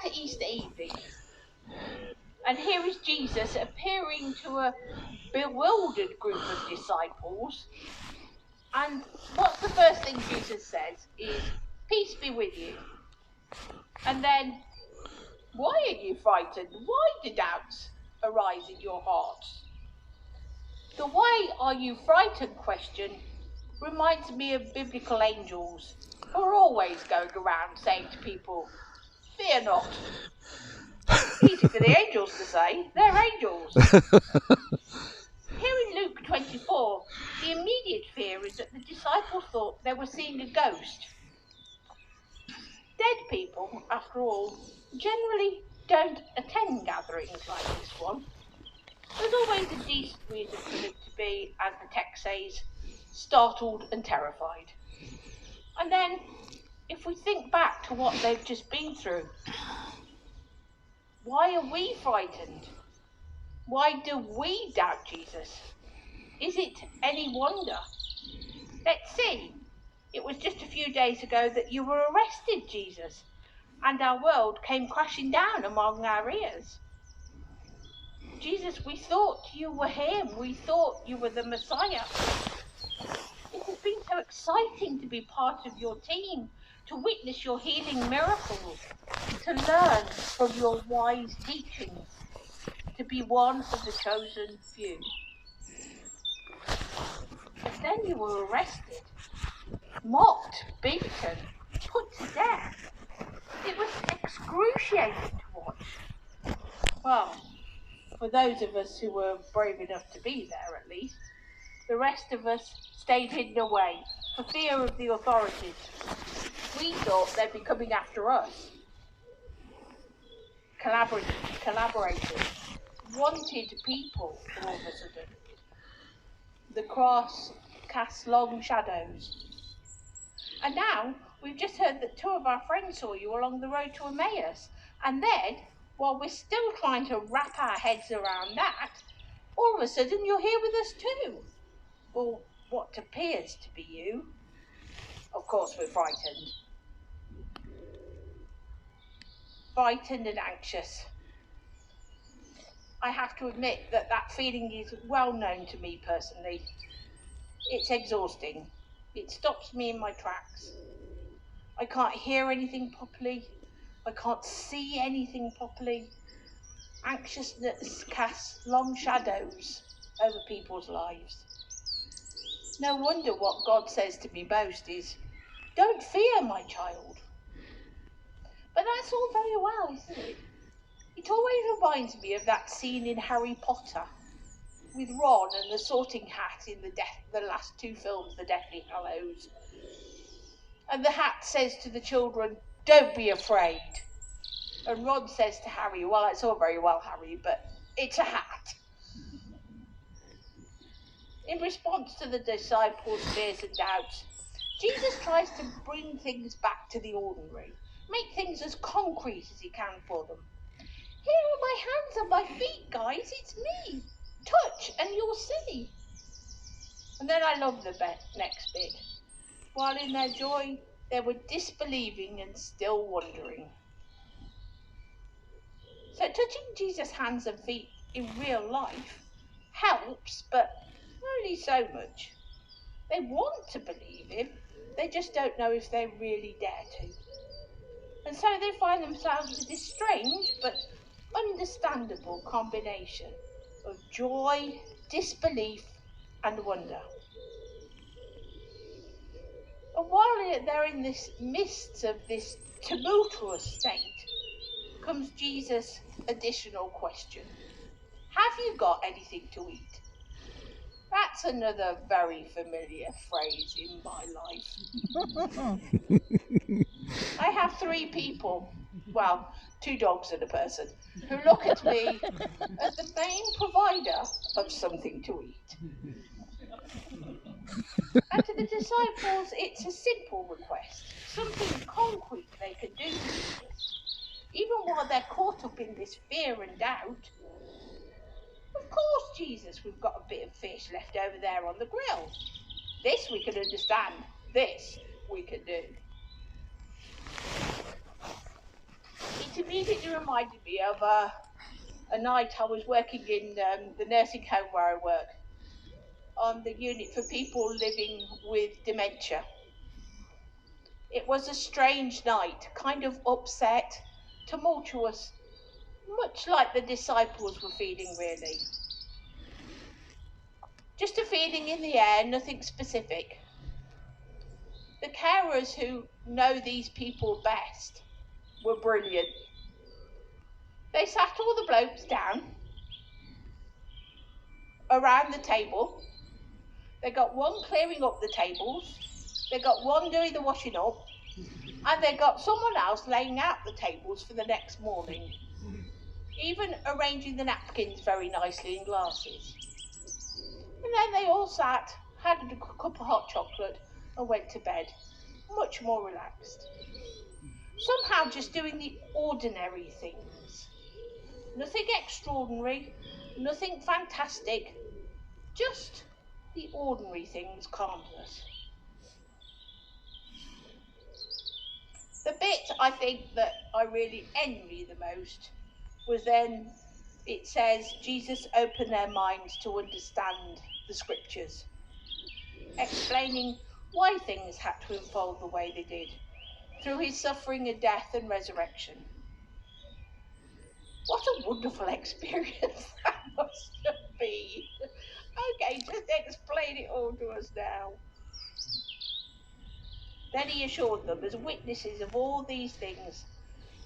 to Easter evening, and here is Jesus appearing to a bewildered group of disciples. And what's the first thing Jesus says is, "Peace be with you." And then, "Why are you frightened? Why do doubts arise in your hearts?" The "why are you frightened" question reminds me of biblical angels who are always going around saying to people, "Fear not." Easy for the angels to say, they're angels. Here in Luke 24, the immediate fear is that the disciples thought they were seeing a ghost. Dead people, after all, generally don't attend gatherings like this one. There's always a decent reason for them to be, as the text says, startled and terrified. And then, if we think back to what they've just been through, why are we frightened? Why do we doubt Jesus? Is it any wonder? Let's see. It was just a few days ago that you were arrested, Jesus, and our world came crashing down among our ears. Jesus, we thought you were him. We thought you were the Messiah. It has been so exciting to be part of your team, to witness your healing miracles, to learn from your wise teachings, to be one of the chosen few. But then you were arrested, mocked, beaten, put to death. It was excruciating to watch. Well, for those of us who were brave enough to be there at least. The rest of us stayed hidden away for fear of the authorities. We thought they'd be coming after us. Collaborators, wanted people all of a sudden. The cross casts long shadows. And now we've just heard that 2 of our friends saw you along the road to Emmaus. And then, while we're still trying to wrap our heads around that, all of a sudden you're here with us too. Or what appears to be you. Of course we're frightened. Frightened and anxious. I have to admit that feeling is well known to me personally. It's exhausting. It stops me in my tracks. I can't hear anything properly. I can't see anything properly. Anxiousness casts long shadows over people's lives. No wonder what God says to me most is, "Don't fear, my child." But that's all very well, isn't it? It always reminds me of that scene in Harry Potter with Ron and the Sorting Hat in the last 2 films, The Deathly Hallows. And the hat says to the children, "Don't be afraid." And Ron says to Harry, "Well, it's all very well, Harry, but it's a hat." In response to the disciples' fears and doubts, Jesus tries to bring things back to the ordinary, make things as concrete as he can for them. "Here are my hands and my feet, guys, it's me. Touch and you'll see." And then I love the next bit. While in their joy, they were disbelieving and still wondering. So touching Jesus' hands and feet in real life helps, but only so much. They want to believe him, they just don't know if they really dare to. And so they find themselves with this strange but understandable combination of joy, disbelief, and wonder. And while they're in this midst of this tumultuous state, comes Jesus' additional question. "Have you got anything to eat?" That's another very familiar phrase in my life. I have 3 people, well, 2 dogs and a person, who look at me as the main provider of something to eat. And to the disciples, it's a simple request, something concrete they can do to Jesus. Even while they're caught up in this fear and doubt, "Of course, Jesus, we've got a bit of fish left over there on the grill. This we can understand. This we can do." It's It immediately reminded me of a night I was working in the nursing home where I work, on the unit for people living with dementia. It was a strange night, kind of upset, tumultuous, much like the disciples were feeling, really. Just a feeling in the air, nothing specific. The carers who know these people best were brilliant. They sat all the blokes down around the table. They got one clearing up the tables. They got one doing the washing up. And they got someone else laying out the tables for the next morning. Even arranging the napkins very nicely in glasses. And then they all sat, had a cup of hot chocolate and went to bed, much more relaxed. Somehow just doing the ordinary things. Nothing extraordinary, nothing fantastic, just the ordinary things calmed us. The bit I think that I really envy the most was then it says Jesus opened their minds to understand the scriptures, explaining why things had to unfold the way they did, through his suffering and death and resurrection. What a wonderful experience that must have been. Okay, just explain it all to us now. Then he assured them, as witnesses of all these things,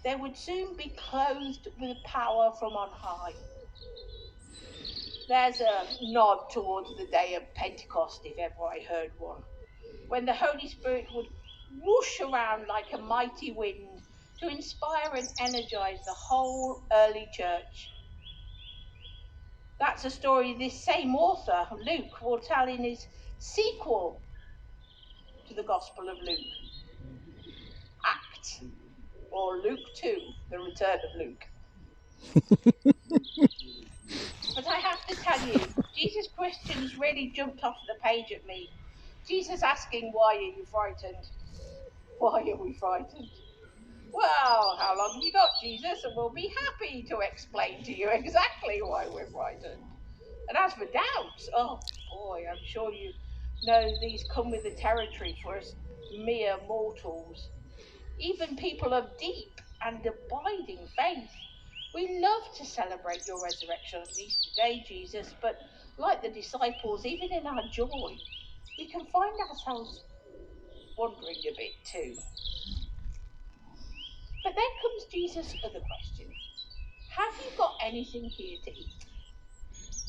they would soon be clothed with power from on high. There's a nod towards the day of Pentecost, if ever I heard one, when the Holy Spirit would whoosh around like a mighty wind to inspire and energize the whole early church. That's a story this same author, Luke, will tell in his sequel to the Gospel of Luke, Acts, or Luke 2, the return of Luke. But I have to tell you, Jesus' questions really jumped off the page at me. Jesus asking, why are you frightened? Why are we frightened? Well, how long have you got, Jesus? And we'll be happy to explain to you exactly why we're frightened. And as for doubts, oh boy, I'm sure you know these come with the territory for us mere mortals. Even people of deep and abiding faith. We love to celebrate your resurrection on Easter Day, Jesus, but like the disciples, even in our joy, we can find ourselves wondering a bit too. But then comes Jesus' other question. Have you got anything here to eat?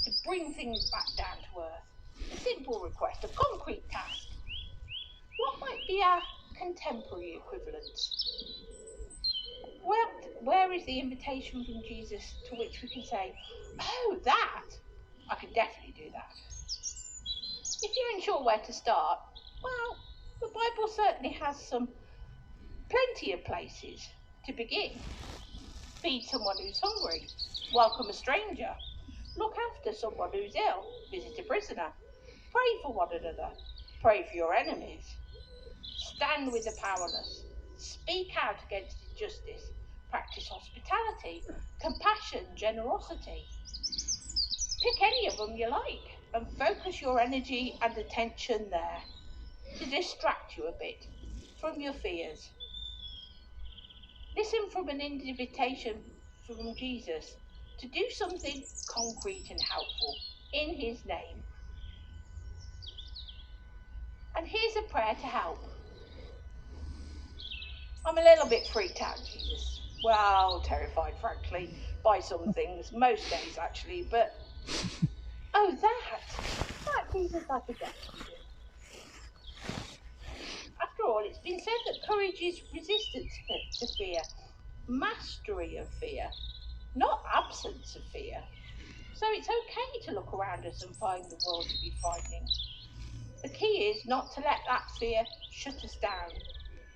To bring things back down to earth. A simple request, a concrete task. What might be our contemporary equivalent? Where is the invitation from Jesus to which we can say, oh, that? I can definitely do that. If you're unsure where to start, well, the Bible certainly has plenty of places to begin. Feed someone who's hungry, welcome a stranger, look after someone who's ill, visit a prisoner, pray for one another, pray for your enemies, stand with the powerless, speak out against injustice, practice hospitality, compassion, generosity. Pick any of them you like and focus your energy and attention there to distract you a bit from your fears. Listen from an invitation from Jesus to do something concrete and helpful in his name. And here's a prayer to help. I'm a little bit freaked out, Jesus. Well, terrified, frankly, by some things, most days actually, but oh, that Jesus I could definitely do. After all, it's been said that courage is resistance to fear, mastery of fear, not absence of fear. So it's okay to look around us and find the world to be frightening. The key is not to let that fear shut us down,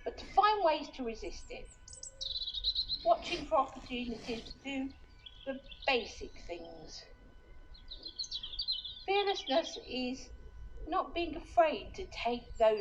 but to find ways to resist it. Watching for opportunities to do the basic things. Fearlessness is not being afraid to take those